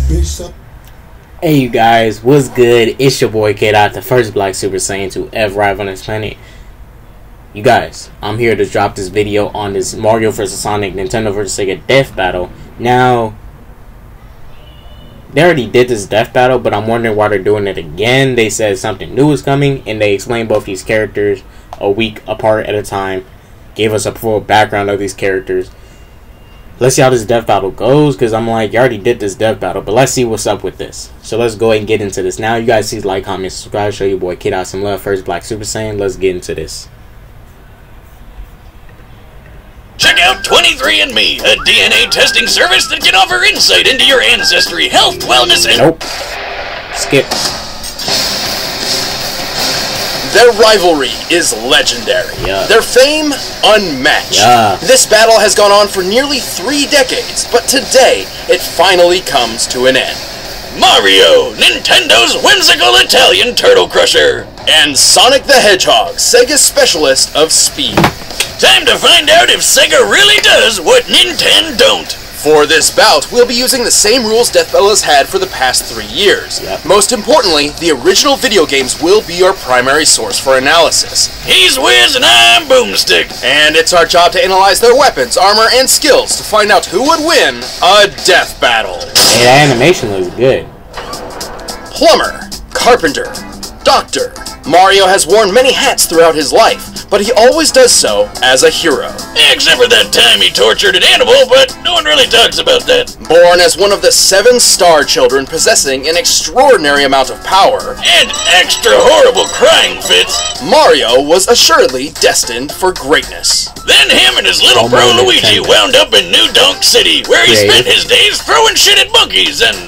Hey you guys, what's good? It's your boy K-Dot, the first Black Super Saiyan to ever arrive on this planet. You guys, I'm here to drop this video on this Mario vs. Sonic Nintendo vs. Sega death battle. Now, they already did this death battle, but I'm wondering why they're doing it again. They said something new is coming, and they explained both these characters a week apart at a time. Gave us a full background of these characters. Let's see how this death battle goes, because I'm like, you already did this death battle, but let's see what's up with this. So let's go ahead and get into this. Now, you guys see, like, comment, subscribe, show your boy K-Dot some love. First Black Super Saiyan, let's get into this. Check out 23andMe, a DNA testing service that can offer insight into your ancestry, health, wellness, and... Nope. Skip. Their rivalry is legendary. Yeah. Their fame, unmatched. Yeah. This battle has gone on for nearly 3 decades, but today, it finally comes to an end. Mario, Nintendo's whimsical Italian turtle crusher. And Sonic the Hedgehog, Sega's specialist of speed. Time to find out if Sega really does what Nintendo don't. For this bout, we'll be using the same rules Death Battle has had for the past 3 years. Yep. Most importantly, the original video games will be our primary source for analysis. He's Wiz and I'm Boomstick. And it's our job to analyze their weapons, armor, and skills to find out who would win a death battle. Hey, that animation looks good. Plumber, carpenter, doctor. Mario has worn many hats throughout his life, but he always does so as a hero. Except for that time he tortured an animal, but no one really talks about that. Born as one of the 7 star children possessing an extraordinary amount of power, And extra horrible crying fits. Mario was assuredly destined for greatness. Then him and his little bro Luigi wound up in New Donk City, where he spent his days throwing shit at monkeys and,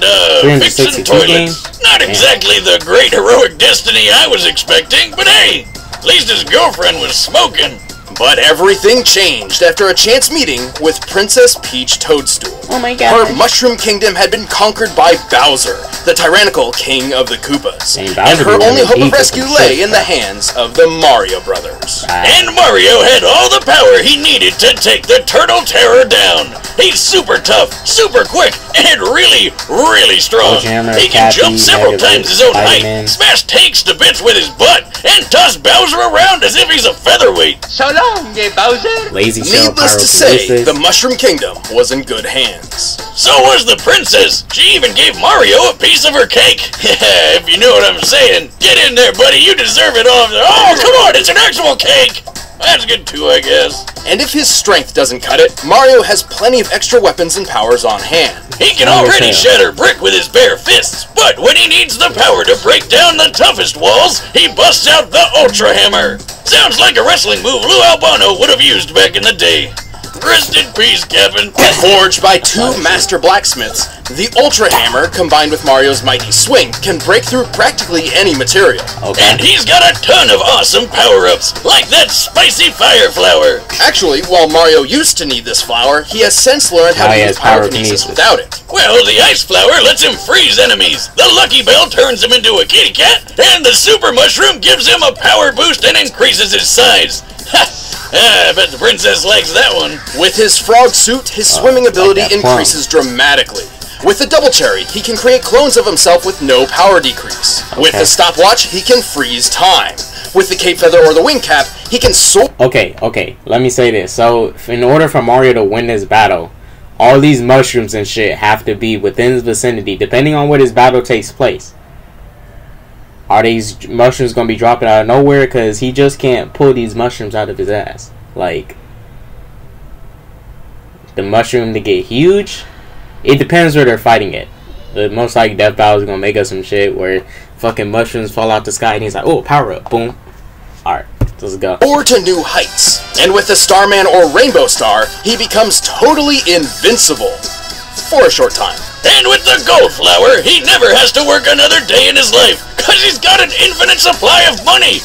fixing 362 toilets. Not exactly the great heroic destiny I was expecting, but hey, at least his girlfriend was smoking. But everything changed after a chance meeting with Princess Peach Toadstool. Oh my god. Her Mushroom Kingdom had been conquered by Bowser, the tyrannical king of the Koopas. Dang, And her only hope of rescue lay in the shit, hands of the Mario Brothers. And Mario had all the power he needed to take the Turtle Terror down. He's super tough, super quick, and really, really strong. He can jump several times his own height, smash tanks to bits with his butt, and toss Bowser around as if he's a featherweight. So long, Bowser. Lazy show, Needless to say, the Mushroom Kingdom was in good hands. So was the princess. She even gave Mario a piece of her cake. If you know what I'm saying. Get in there, buddy. You deserve it all. Oh, come on. It's an actual cake. That's good too, I guess. And if his strength doesn't cut it, Mario has plenty of extra weapons and powers on hand. He can already shatter brick with his bare fists, but when he needs the power to break down the toughest walls, he busts out the Ultra Hammer. Sounds like a wrestling move Lou Albano would have used back in the day. Rest in peace, Kevin. Forged by 2 master blacksmiths, the Ultra Hammer, combined with Mario's mighty swing, can break through practically any material. And he's got a ton of awesome power-ups, like that spicy fire flower. Actually, while Mario used to need this flower, he has since learned how to use pyrokinesis without it. Well, the ice flower lets him freeze enemies, the Lucky Bell turns him into a kitty cat, and the Super Mushroom gives him a power boost and increases his size. Ha! I bet the princess likes that one. With his frog suit, his swimming ability increases dramatically. With the Double Cherry, he can create clones of himself with no power decrease. With the stopwatch, he can freeze time. With the Cape Feather or the Wing Cap, he can soar. Okay, let me say this. So, in order for Mario to win this battle, all these mushrooms and shit have to be within his vicinity, depending on where this battle takes place. Are these mushrooms going to be dropping out of nowhere? Because he just can't pull these mushrooms out of his ass. Like, the mushroom to get huge, it depends where they're fighting it. The most likely death battle is going to make us some shit where fucking mushrooms fall out the sky and he's like, oh, power up, boom. Alright, let's go. Or to new heights. And with the Starman or Rainbow Star, he becomes totally invincible. For a short time. And with the Gold Flower, he never has to work another day in his life, because he's got an infinite supply of money,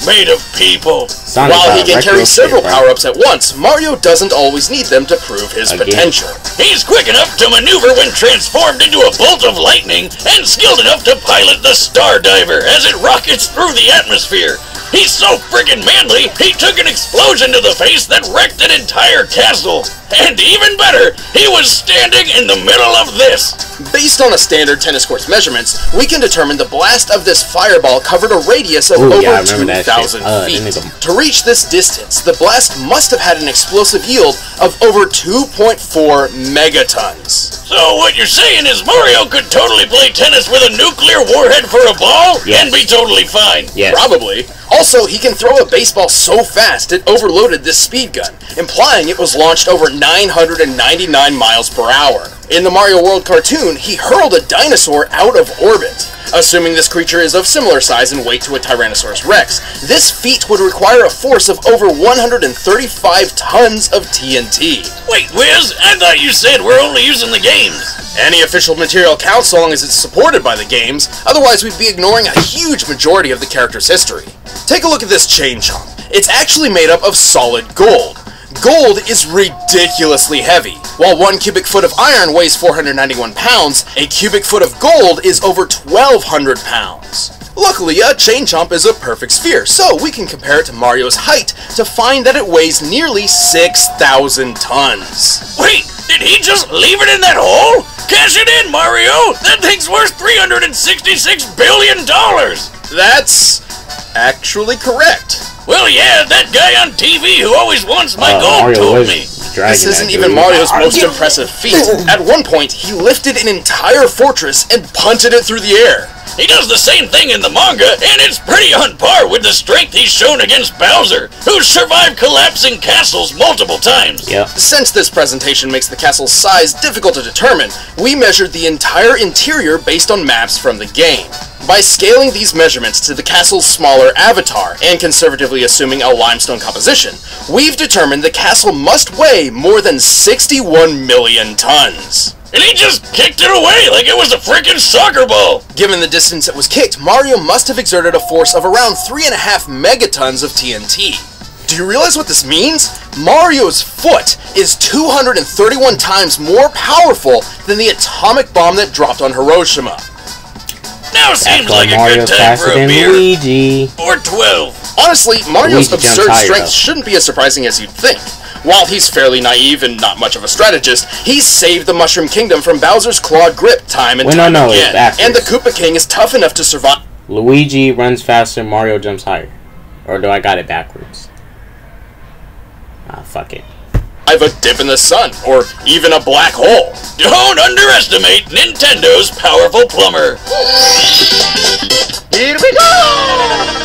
made of people. While he can carry several power-ups at once, Mario doesn't always need them to prove his potential. He's quick enough to maneuver when transformed into a bolt of lightning, and skilled enough to pilot the Star Diver as it rockets through the atmosphere. He's so friggin' manly, he took an explosion to the face that wrecked an entire castle. And even better, he was standing in the middle of this. Based on a standard tennis court's measurements, we can determine the blast of this fireball covered a radius of over 2,000 feet. To reach this distance, the blast must have had an explosive yield of over 2.4 megatons. So what you're saying is Mario could totally play tennis with a nuclear warhead for a ball and be totally fine? Yes. Probably. Also, he can throw a baseball so fast it overloaded this speed gun, implying it was launched over 999 miles per hour. In the Mario World cartoon, he hurled a dinosaur out of orbit. Assuming this creature is of similar size and weight to a Tyrannosaurus Rex, this feat would require a force of over 135 tons of TNT. Wait, Wiz, I thought you said we're only using the games. Any official material counts so long as it's supported by the games, otherwise we'd be ignoring a huge majority of the character's history. Take a look at this chain chomp. It's actually made up of solid gold. Gold is ridiculously heavy. While 1 cubic foot of iron weighs 491 pounds, a cubic foot of gold is over 1,200 pounds. Luckily, a chain chomp is a perfect sphere, so we can compare it to Mario's height to find that it weighs nearly 6,000 tons. Wait, did he just leave it in that hole? Cash it in, Mario! That thing's worth $366 billion! That's actually correct. Well, yeah, that guy on TV who always wants my gold told me. This isn't even Mario's most impressive feat. At one point, he lifted an entire fortress and punted it through the air. He does the same thing in the manga, and it's pretty on par with the strength he's shown against Bowser, who's survived collapsing castles multiple times. Since this presentation makes the castle's size difficult to determine, we measured the entire interior based on maps from the game. By scaling these measurements to the castle's smaller avatar, and conservatively assuming a limestone composition, we've determined the castle must weigh more than 61 million tons. And he just kicked it away like it was a freaking soccer ball! Given the distance it was kicked, Mario must have exerted a force of around 3.5 megatons of TNT. Do you realize what this means? Mario's foot is 231 times more powerful than the atomic bomb that dropped on Hiroshima. Now seems like a good time for a beer. Luigi. Or 12. Honestly, Mario's absurd strength shouldn't be as surprising as you'd think. While he's fairly naive and not much of a strategist, he's saved the Mushroom Kingdom from Bowser's clawed grip time and time again. And the Koopa King is tough enough to survive. Luigi runs faster, Mario jumps higher. Or do I got it backwards? Ah, fuck it. A dip in the sun, or even a black hole. Don't underestimate Nintendo's powerful plumber. Here we go!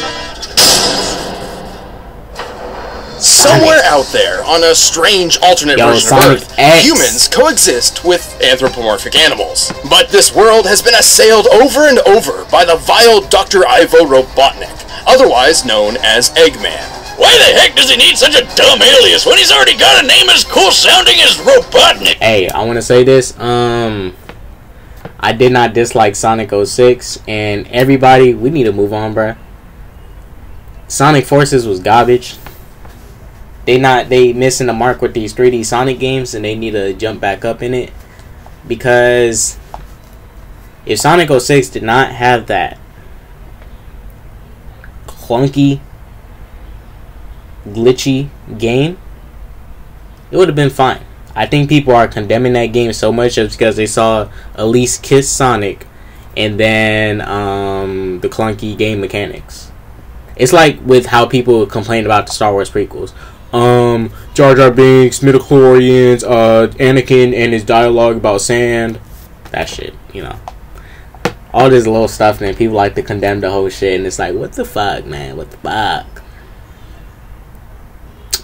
Somewhere out there, on a strange alternate version of Earth, humans coexist with anthropomorphic animals. But this world has been assailed over and over by the vile Dr. Ivo Robotnik, otherwise known as Eggman. Why the heck does he need such a dumb alias when he's already got a name as cool sounding as Robotnik? Hey, I want to say this. I did not dislike Sonic 06, and everybody, we need to move on, bruh. Sonic Forces was garbage. They missing the mark with these 3D Sonic games, and they need to jump back up in it. Because if Sonic 06 did not have that clunky, glitchy game, it would have been fine. I think people are condemning that game so much just because they saw Elise kiss Sonic and then the clunky game mechanics. It's like with how people complain about the Star Wars prequels. Jar Jar Binks, midichlorians, Anakin and his dialogue about sand. That shit, you know. All this little stuff, and people like to condemn the whole shit, and it's like, what the fuck, man? What the fuck?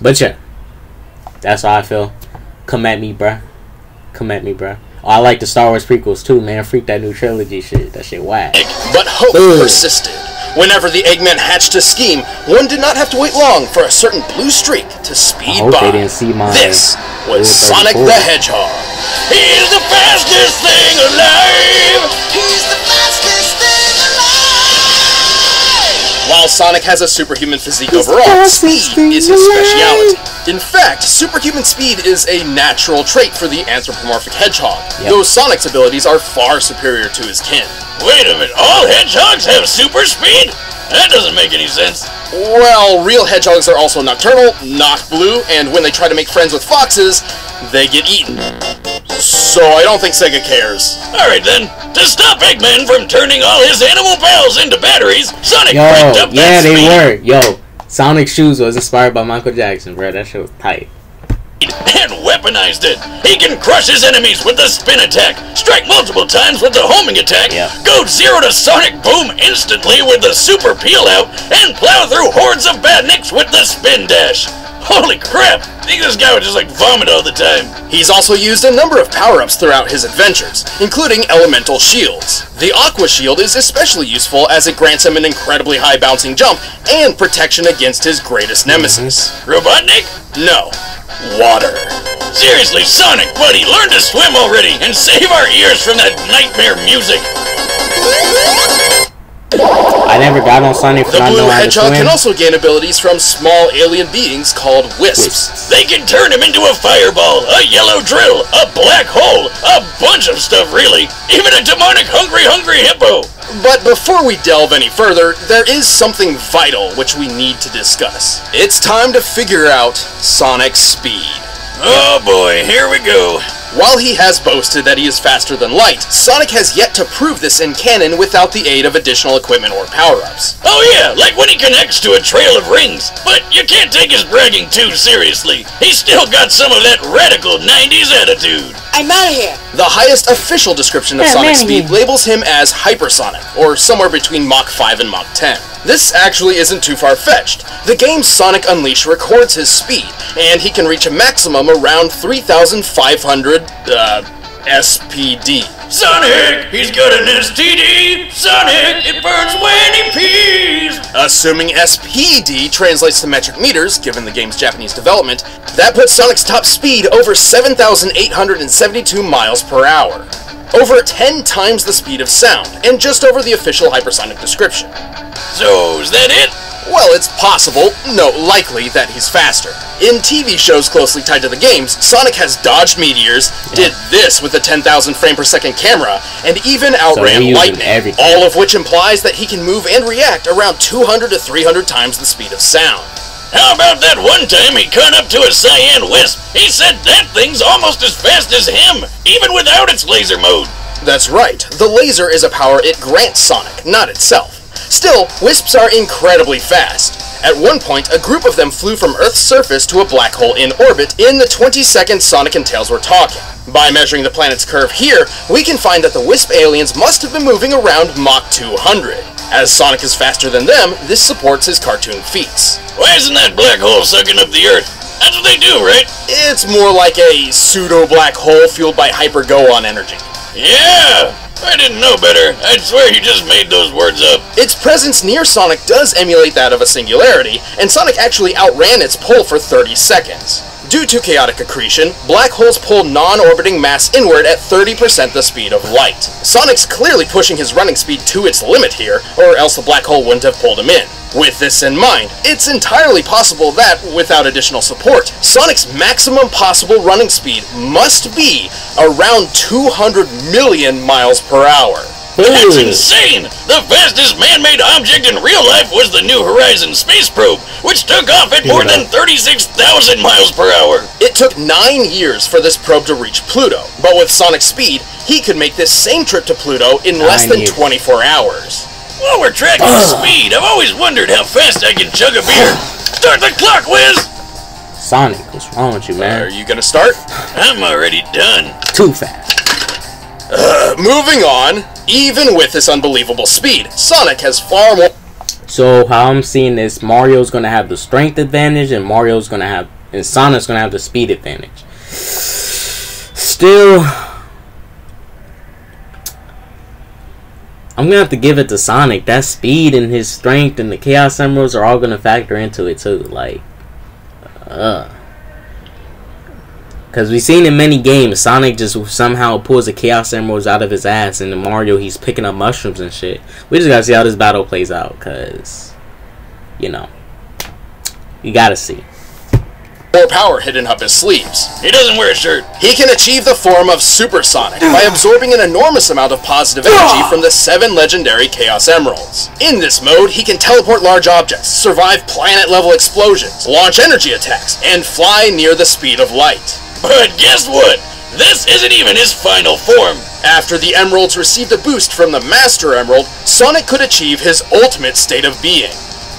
But yeah, that's how I feel. Come at me, bruh. Come at me, bruh. Oh, I like the Star Wars prequels too, man. Freak that new trilogy shit. That shit whack. But hope persisted. Whenever the Eggman hatched a scheme, one did not have to wait long for a certain blue streak to speed by. They didn't see my this was Sonic the Hedgehog. He's the fastest thing alive! He's the fastest thing alive! While Sonic has a superhuman physique overall, speed is his speciality. In fact, superhuman speed is a natural trait for the anthropomorphic hedgehog, though Sonic's abilities are far superior to his kin. Wait a minute, all hedgehogs have super speed? That doesn't make any sense. Well, real hedgehogs are also nocturnal, not blue, and when they try to make friends with foxes, they get eaten. So I don't think Sega cares. Alright then, to stop Eggman from turning all his animal pals into batteries, Sonic cranked up that speed. Yeah, they were. Yo, Sonic's shoes was inspired by Michael Jackson, bro. That shit was tight. And weaponized it. He can crush his enemies with the spin attack, strike multiple times with the homing attack, go 0 to Sonic Boom instantly with the super peel out, and plow through hordes of badniks with the spin dash. Holy crap! I think this guy would just like vomit all the time. He's also used a number of power-ups throughout his adventures, including elemental shields. The Aqua Shield is especially useful as it grants him an incredibly high bouncing jump and protection against his greatest nemesis. Robotnik? No. Water. Seriously, Sonic, buddy, learn to swim already and save our ears from that nightmare music. I never got on Sonic for not knowing how to swim. The blue hedgehog can also gain abilities from small alien beings called wisps. They can turn him into a fireball, a yellow drill, a black hole, a bunch of stuff really, even a demonic hungry hippo. But before we delve any further, there is something vital which we need to discuss. It's time to figure out Sonic's speed. Oh boy, here we go. While he has boasted that he is faster than light, Sonic has yet to prove this in canon without the aid of additional equipment or power-ups. Oh yeah, like when he connects to a trail of rings. But you can't take his bragging too seriously. He's still got some of that radical 90s attitude. I'm out of here. The highest official description of Sonic's speed labels him as hypersonic, or somewhere between Mach 5 and Mach 10. This actually isn't too far-fetched. The game Sonic Unleashed records his speed, and he can reach a maximum around 3,500, SPD. Sonic, he's got an STD! Sonic, it burns when he pees! Assuming SPD translates to metric meters, given the game's Japanese development, that puts Sonic's top speed over 7,872 miles per hour. Over 10 times the speed of sound, and just over the official hypersonic description. So, is that it? Well, it's possible, no, likely, that he's faster. In TV shows closely tied to the games, Sonic has dodged meteors, did this with a 10,000 frame per second camera, and even outran lightning, all of which implies that he can move and react around 200 to 300 times the speed of sound. How about that one time he caught up to a cyan wisp? He said that thing's almost as fast as him, even without its laser mode. That's right, the laser is a power it grants Sonic, not itself. Still, wisps are incredibly fast. At one point, a group of them flew from Earth's surface to a black hole in orbit in the 20 seconds Sonic and Tails were talking. By measuring the planet's curve here, we can find that the wisp aliens must have been moving around Mach 200. As Sonic is faster than them, this supports his cartoon feats. Why isn't that black hole sucking up the Earth? That's what they do, right? It's more like a pseudo-black hole fueled by hyper-go-on energy. Yeah! I didn't know better. I'd swear you just made those words up. Its presence near Sonic does emulate that of a singularity, and Sonic actually outran its pull for 30 seconds. Due to chaotic accretion, black holes pull non-orbiting mass inward at 30% the speed of light. Sonic's clearly pushing his running speed to its limit here, or else the black hole wouldn't have pulled him in. With this in mind, it's entirely possible that, without additional support, Sonic's maximum possible running speed must be around 200 million miles per hour. That's insane! The fastest man-made object in real life was the New Horizons space probe, which took off at more than 36,000 miles per hour. It took 9 years for this probe to reach Pluto, but with Sonic's speed, he could make this same trip to Pluto in less than 24 hours. While we're tracking speed, I've always wondered how fast I can chug a beer. Start the clock, Wiz! Sonic, what's wrong with you, man? Are you gonna start? I'm already done. Too fast. Moving on, even with this unbelievable speed, Sonic has far more... So, how I'm seeing this, Mario's gonna have the strength advantage, and Sonic's gonna have the speed advantage. Still... I'm gonna have to give it to Sonic. That speed and his strength and the Chaos Emeralds are all gonna factor into it too. Like, because we've seen in many games, Sonic just somehow pulls the Chaos Emeralds out of his ass, and in Mario he's picking up mushrooms and shit. We just gotta see how this battle plays out, cause, you know, you gotta see. or power hidden up his sleeves. He doesn't wear a shirt. He can achieve the form of Supersonic by absorbing an enormous amount of positive energy from the 7 legendary Chaos Emeralds. In this mode, he can teleport large objects, survive planet-level explosions, launch energy attacks, and fly near the speed of light. But guess what? This isn't even his final form. After the Emeralds received a boost from the Master Emerald, Sonic could achieve his ultimate state of being,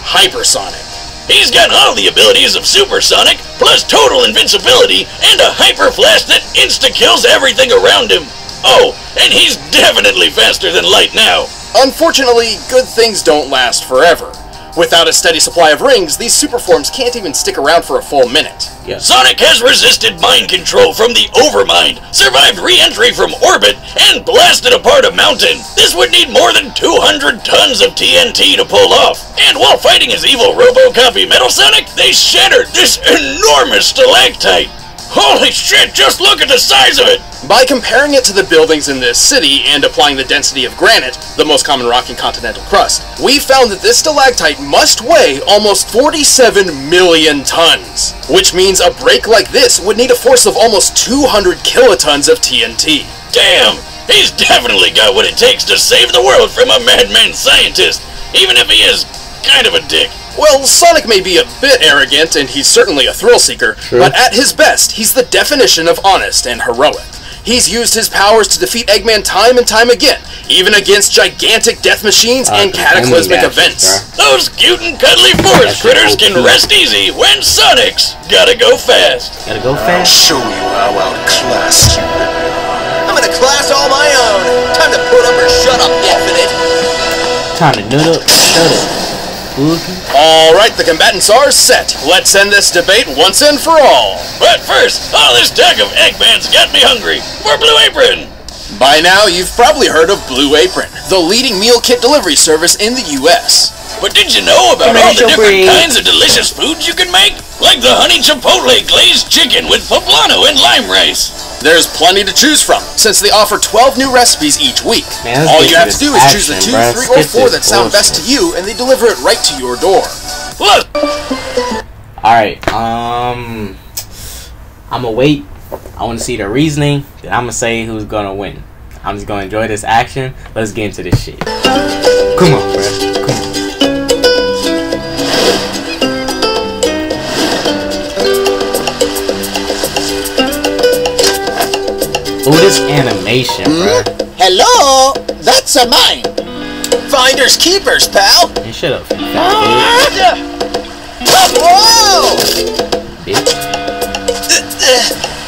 Hypersonic. He's got all the abilities of Supersonic, plus total invincibility, and a Hyper Flash that insta-kills everything around him. Oh, and he's definitely faster than light now. Unfortunately, good things don't last forever. Without a steady supply of rings, these superforms can't even stick around for a full minute. Yeah. Sonic has resisted mind control from the Overmind, survived re-entry from orbit, and blasted apart a mountain. This would need more than 200 tons of TNT to pull off. And while fighting his evil Robocopy Metal Sonic, they shattered this enormous stalactite. Holy shit, just look at the size of it! By comparing it to the buildings in this city and applying the density of granite, the most common rock in continental crust, we found that this stalactite must weigh almost 47 million tons, which means a break like this would need a force of almost 200 kilotons of TNT. Damn! He's definitely got what it takes to save the world from a madman scientist, even if he is kind of a dick. Well, Sonic may be a bit arrogant, and he's certainly a thrill-seeker, but at his best, he's the definition of honest and heroic. He's used his powers to defeat Eggman time and time again, even against gigantic death machines and cataclysmic events. Those cute and cuddly forest critters can rest easy when Sonic's gotta go fast. Gotta go fast? I'll show you how outclassed you really are. I'm in a class all my own. Time to put up or shut up, Infinite. Time to nut up, shut up. Alright, the combatants are set. Let's end this debate once and for all. But first, all this talk of Eggman's got me hungry. For Blue Apron! By now, you've probably heard of Blue Apron, the leading meal kit delivery service in the US. But did you know about all the different kinds of delicious foods you can make? Like the honey chipotle glazed chicken with poblano and lime rice. There's plenty to choose from, since they offer 12 new recipes each week. Man, all you have to do is choose the 2, 3, or 4 that sound best to you, and they deliver it right to your door. Look! Alright, I'ma wait. I wanna see the reasoning, then I'ma say who's gonna win. I'm just gonna enjoy this action. Let's get into this shit. Come on, bruh. Come on. Ooh, this animation, bruh. Hello? That's a mine. Finders keepers, pal. Hey, shut up, fat Whoa! bitch.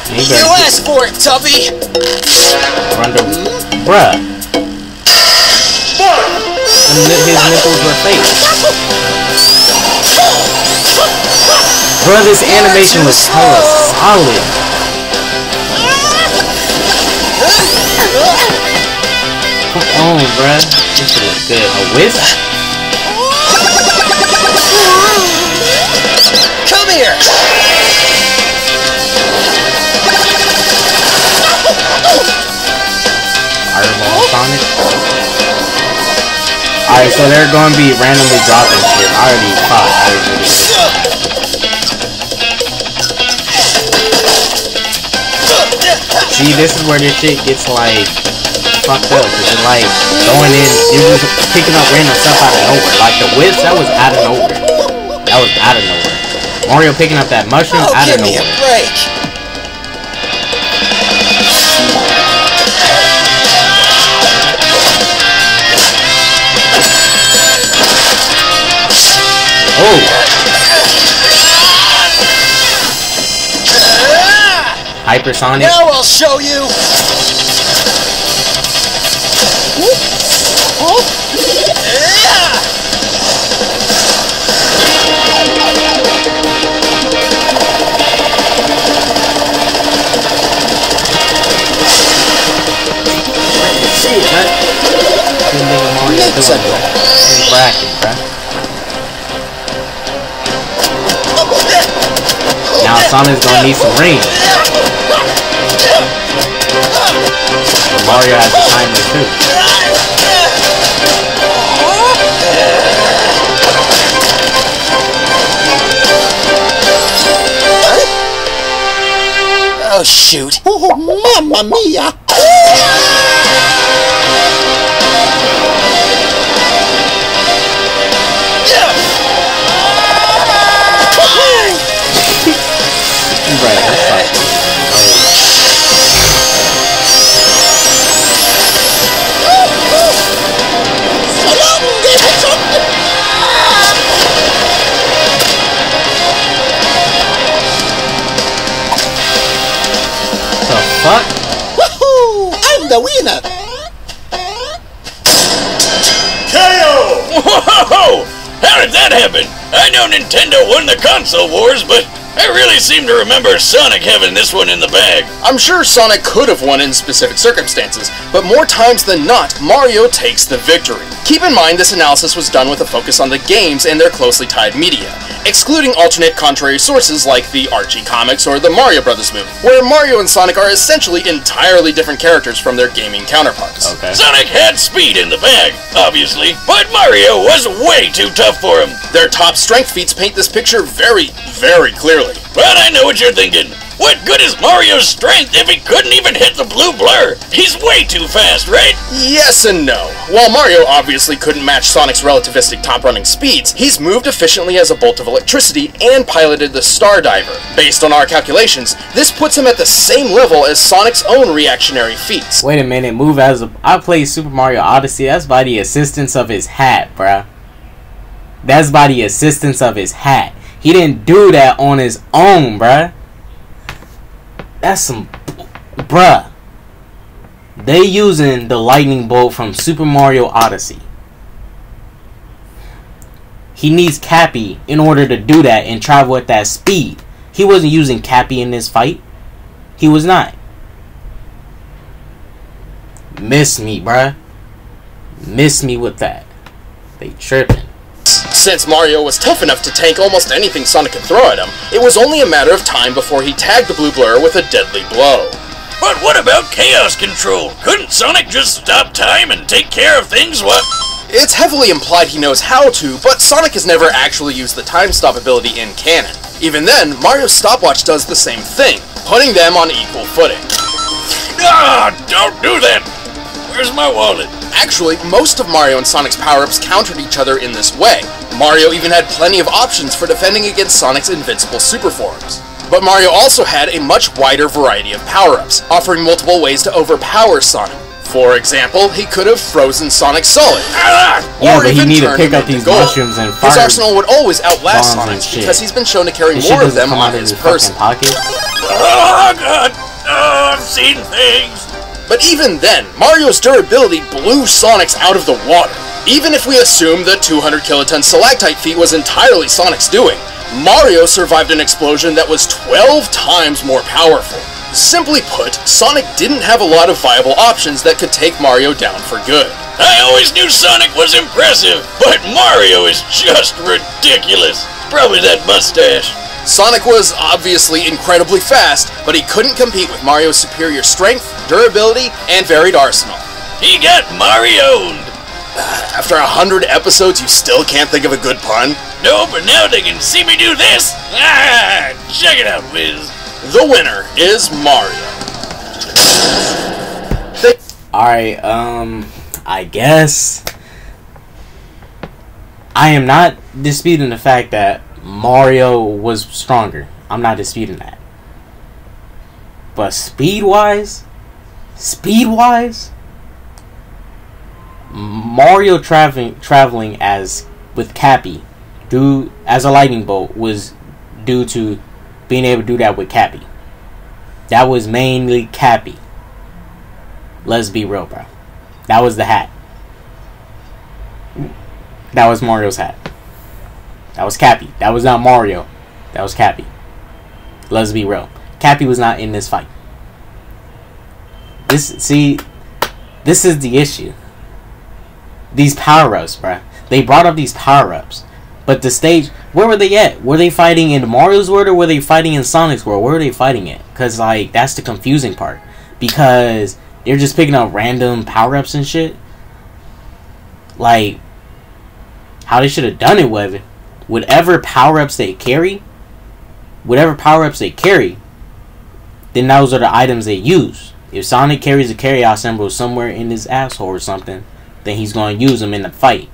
You asked for it, Tubby. Bruh. His nipples were fake. Bruh, this animation was hella solid. Come on, bruh. This shit looks good. A whisk? Come here. Fireball Sonic. Alright, so they're going to be randomly dropping shit. I already thought I was really See, this is where this shit gets like fucked up. Cause it's like going in, you're just picking up random stuff out of nowhere. Like the whips, that was out of nowhere. That was out of nowhere. Mario picking up that mushroom out of nowhere. Give me a break. Oh! Hypersonic. Now I'll show you. Shit, man. This nigga Mario doing he's bracket, bruh. Now Sonic's gonna need some rings. But Mario has the timer too. shoot. Oh, mamma mia! Right, that's right. The fuck? Woohoo! I'm the winner! KO! Whoa! How did that happen? I know Nintendo won the console wars, but I really seem to remember Sonic having this one in the bag. I'm sure Sonic could have won in specific circumstances, but more times than not, Mario takes the victory. Keep in mind this analysis was done with a focus on the games and their closely tied media, excluding alternate contrary sources like the Archie comics or the Mario Brothers movie, where Mario and Sonic are essentially entirely different characters from their gaming counterparts. Okay. Sonic had speed in the bag, obviously, but Mario was way too tough for him. Their top strength feats paint this picture very, very clearly. But I know what you're thinking. What good is Mario's strength if he couldn't even hit the blue blur? He's way too fast, right? Yes and no. While Mario obviously couldn't match Sonic's relativistic top-running speeds, he's moved efficiently as a bolt of electricity and piloted the Star Diver. Based on our calculations, this puts him at the same level as Sonic's own reactionary feats. Wait a minute, move as a... I played Super Mario Odyssey, that's by the assistance of his hat, bruh. That's by the assistance of his hat. He didn't do that on his own, bruh. That's some... Bruh. They using the lightning bolt from Super Mario Odyssey. He needs Cappy in order to do that and travel at that speed. He wasn't using Cappy in this fight. He was not. Miss me, bruh. Miss me with that. They tripping. Since Mario was tough enough to tank almost anything Sonic could throw at him, it was only a matter of time before he tagged the blue blur with a deadly blow. But what about chaos control? Couldn't Sonic just stop time and take care of things? What? It's heavily implied he knows how to, but Sonic has never actually used the time stop ability in canon. Even then, Mario's stopwatch does the same thing, putting them on equal footing. Ah, don't do that! Where's my wallet? Actually, most of Mario and Sonic's power-ups countered each other in this way. Mario even had plenty of options for defending against Sonic's invincible super forms. But Mario also had a much wider variety of power-ups, offering multiple ways to overpower Sonic. For example, he could have frozen Sonic solid, Yeah, or but he even need to turned pick him up into these gold. mushrooms and fire. His arsenal would always outlast bombs and Sonic's shit. because he's been shown to carry This shit more of doesn't them come on out of his fucking person. pocket. Oh, God! Oh, I've seen things! But even then, Mario's durability blew Sonic's out of the water. Even if we assume the 200 kiloton stalactite feat was entirely Sonic's doing, Mario survived an explosion that was 12 times more powerful. Simply put, Sonic didn't have a lot of viable options that could take Mario down for good. I always knew Sonic was impressive, but Mario is just ridiculous. Probably that mustache. Sonic was obviously incredibly fast, but he couldn't compete with Mario's superior strength, durability, and varied arsenal. He got Mario'd. After 100 episodes, you still can't think of a good pun? No, but now they can see me do this. Ah, check it out, Wiz. The winner is Mario. Alright, I guess I am not disputing the fact that Mario was stronger. I'm not disputing that. But speed-wise, Mario traveling as with Cappy as a lightning bolt was due to being able to do that with Cappy. That was mainly Cappy. Let's be real, bro. That was the hat. That was Mario's hat. That was Cappy. That was not Mario. That was Cappy. Let's be real. Cappy was not in this fight. This is the issue. These power-ups, bruh. They brought up these power-ups. But the stage, where were they at? Were they fighting in Mario's world or were they fighting in Sonic's world? Where were they fighting at? Because, like, that's the confusing part. Because they're just picking up random power-ups and shit. Like, how they should have done it with whatever power-ups they carry, then those are the items they use. If Sonic carries a carry-out symbol somewhere in his asshole or something, then he's going to use them in the fight.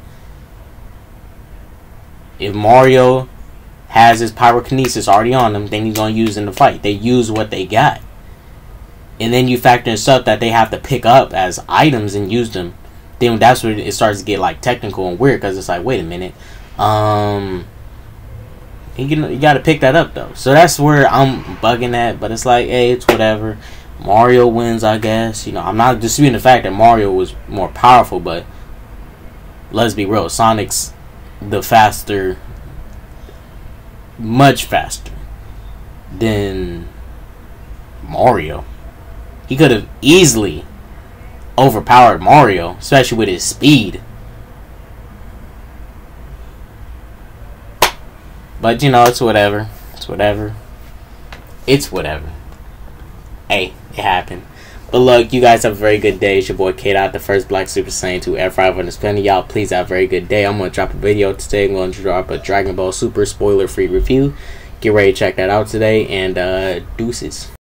If Mario has his pyrokinesis already on him, then he's going to use in the fight. They use what they got. And then you factor in stuff that they have to pick up as items and use them. Then that's where it starts to get like technical and weird, because it's like, wait a minute. You got to pick that up though. So that's where I'm bugging at. But it's like, hey, it's whatever. Mario wins, I guess. You know, I'm not disputing the fact that Mario was more powerful, but let's be real. Sonic's the faster, much faster than Mario. He could have easily overpowered Mario, especially with his speed. But you know, it's whatever. It's whatever. It's whatever. Hey, it happened. But look, you guys have a very good day. It's your boy K-Dot, the first Black Super Saiyan to F5 on this planet. Y'all, please have a very good day. I'm going to drop a video today. I'm going to drop a Dragon Ball Super spoiler-free review. Get ready to check that out today. And deuces.